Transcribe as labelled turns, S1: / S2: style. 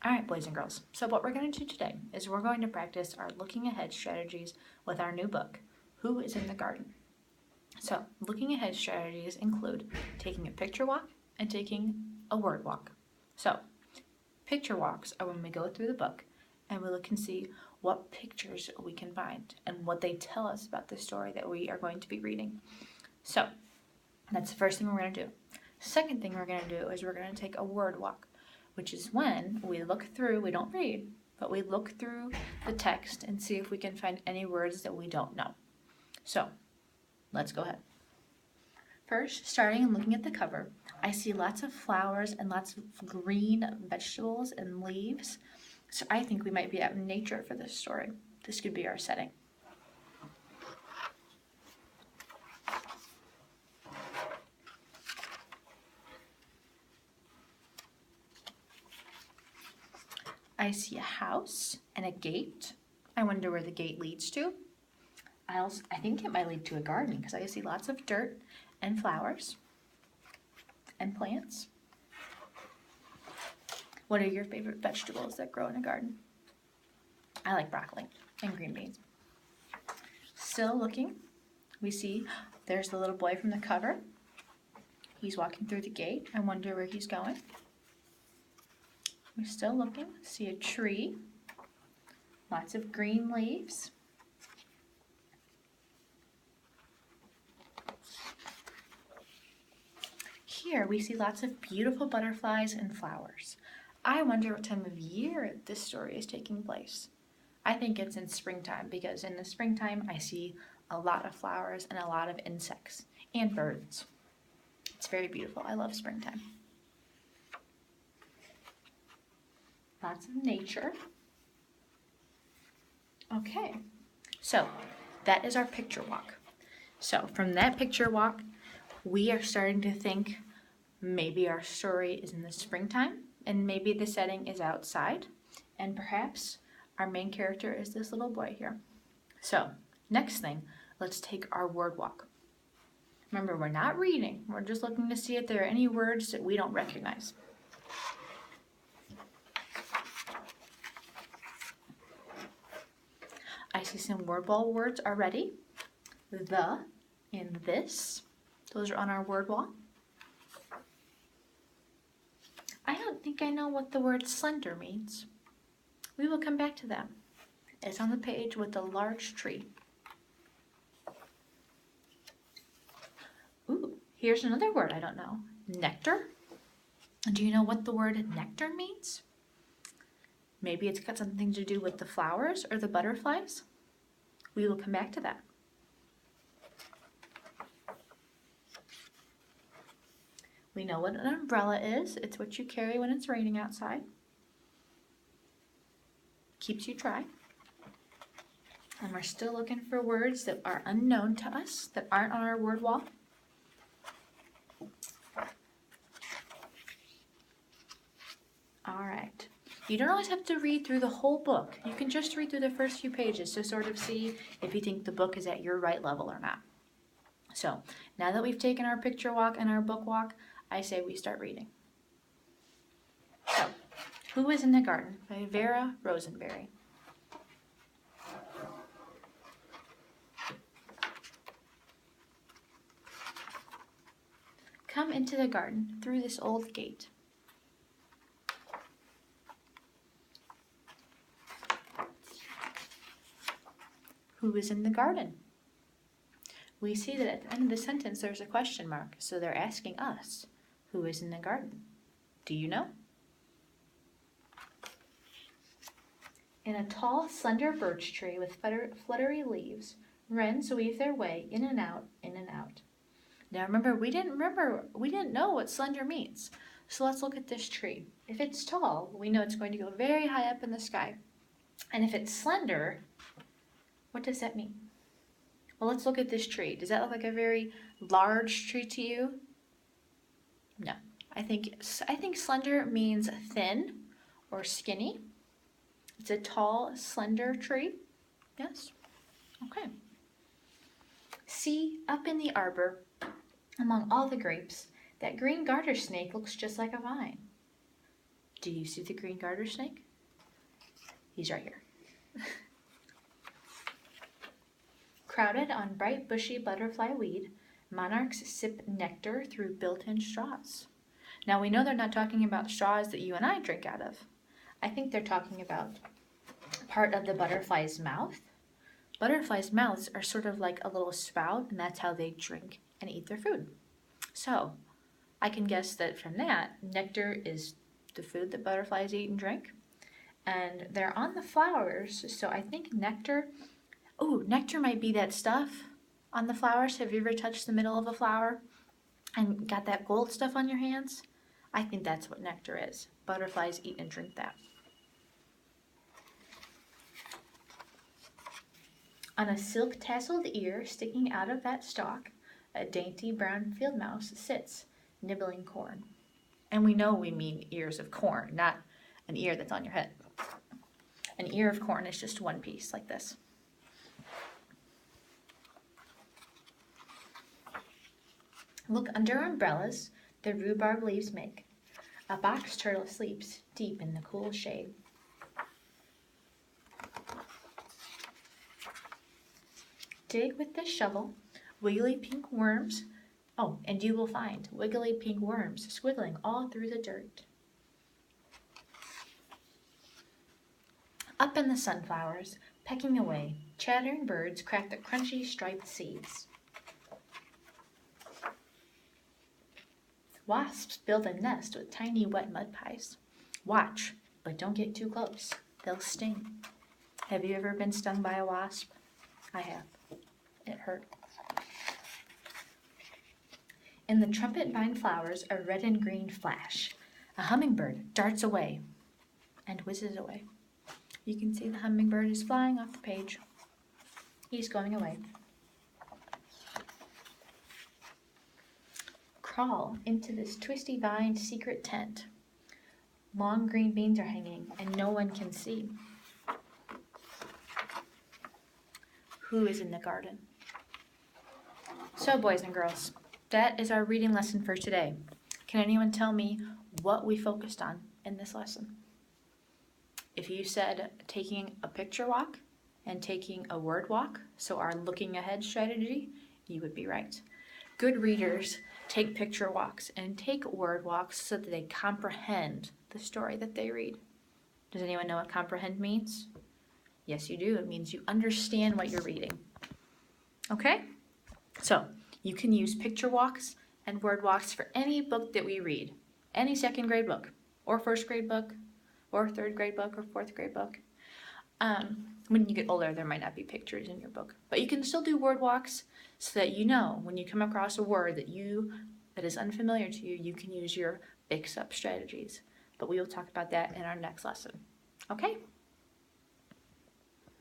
S1: All right, boys and girls. So what we're going to do today is we're going to practice our looking ahead strategies with our new book, Who is in the Garden? So looking ahead strategies include taking a picture walk and taking a word walk. So picture walks are when we go through the book and we look and see what pictures we can find and what they tell us about the story that we are going to be reading. So that's the first thing we're going to do. Second thing we're going to do is we're going to take a word walk, which is when we look through, we don't read, but we look through the text and see if we can find any words that we don't know. So let's go ahead. First, starting and looking at the cover, I see lots of flowers and lots of green vegetables and leaves. So I think we might be out in nature for this story. This could be our setting. I see a house and a gate. I wonder where the gate leads to. I think it might lead to a garden because I see lots of dirt and flowers and plants. What are your favorite vegetables that grow in a garden? I like broccoli and green beans. Still looking, we see there's the little boy from the cover. He's walking through the gate. I wonder where he's going. We're still looking, see a tree, lots of green leaves. Here we see lots of beautiful butterflies and flowers. I wonder what time of year this story is taking place. I think it's in springtime because in the springtime I see a lot of flowers and a lot of insects and birds. It's very beautiful. I love springtime. Lots of nature. Okay, so that is our picture walk. So from that picture walk, we are starting to think maybe our story is in the springtime and maybe the setting is outside and perhaps our main character is this little boy here. So next thing, let's take our word walk. Remember, we're not reading. We're just looking to see if there are any words that we don't recognize. I see some word wall words already. The and this. Those are on our word wall. I don't think I know what the word slender means. We will come back to that. It's on the page with the large tree. Ooh, here's another word I don't know. Nectar. Do you know what the word nectar means? Maybe it's got something to do with the flowers or the butterflies. We will come back to that. We know what an umbrella is. It's what you carry when it's raining outside. Keeps you dry. And we're still looking for words that are unknown to us, that aren't on our word wall. All right. You don't always have to read through the whole book. You can just read through the first few pages to sort of see if you think the book is at your right level or not. So now that we've taken our picture walk and our book walk, I say we start reading. So, Who is in the Garden by Vera Rosenberry. Come into the garden through this old gate. Who is in the garden? We see that at the end of the sentence there's a question mark, so they're asking us, who is in the garden? Do you know? In a tall, slender birch tree with fluttery leaves, wrens weave their way in and out, in and out. Now remember, we didn't know what slender means. So let's look at this tree. If it's tall, we know it's going to go very high up in the sky. And if it's slender, what does that mean? Well, let's look at this tree. Does that look like a very large tree to you? No. I think slender means thin or skinny. It's a tall, slender tree. Yes? Okay. See, up in the arbor, among all the grapes, that green garter snake looks just like a vine. Do you see the green garter snake? He's right here. Crowded on bright bushy butterfly weed, monarchs sip nectar through built-in straws. Now we know they're not talking about straws that you and I drink out of. I think they're talking about part of the butterfly's mouth. Butterflies' mouths are sort of like a little spout, and that's how they drink and eat their food. So I can guess that from that, nectar is the food that butterflies eat and drink. And they're on the flowers, so I think nectar, nectar might be that stuff on the flowers. Have you ever touched the middle of a flower and got that gold stuff on your hands? I think that's what nectar is. Butterflies eat and drink that. On a silk tasseled ear sticking out of that stalk, a dainty brown field mouse sits, nibbling corn. And we know we mean ears of corn, not an ear that's on your head. An ear of corn is just one piece, like this. Look under umbrellas the rhubarb leaves make. A box turtle sleeps deep in the cool shade. Dig with the shovel, wiggly pink worms. Oh, and you will find wiggly pink worms squiggling all through the dirt. Up in the sunflowers, pecking away, chattering birds crack the crunchy striped seeds. Wasps build a nest with tiny wet mud pies. Watch, but don't get too close. They'll sting. Have you ever been stung by a wasp? I have. It hurt. In the trumpet vine flowers, a red and green flash. A hummingbird darts away and whizzes away. You can see the hummingbird is flying off the page. He's going away. Crawl into this twisty vine secret tent. Long green beans are hanging and no one can see. Who is in the garden? So, boys and girls, that is our reading lesson for today. Can anyone tell me what we focused on in this lesson? If you said taking a picture walk and taking a word walk, so our looking ahead strategy, you would be right. Good readers take picture walks and take word walks so that they comprehend the story that they read. Does anyone know what comprehend means? Yes, you do. It means you understand what you're reading. Okay? So, you can use picture walks and word walks for any book that we read. Any second grade book, or first grade book, or third grade book, or fourth grade book. When you get older, there might not be pictures in your book. But you can still do word walks so that you know when you come across a word that is unfamiliar to you, you can use your mix-up strategies. But we will talk about that in our next lesson. Okay?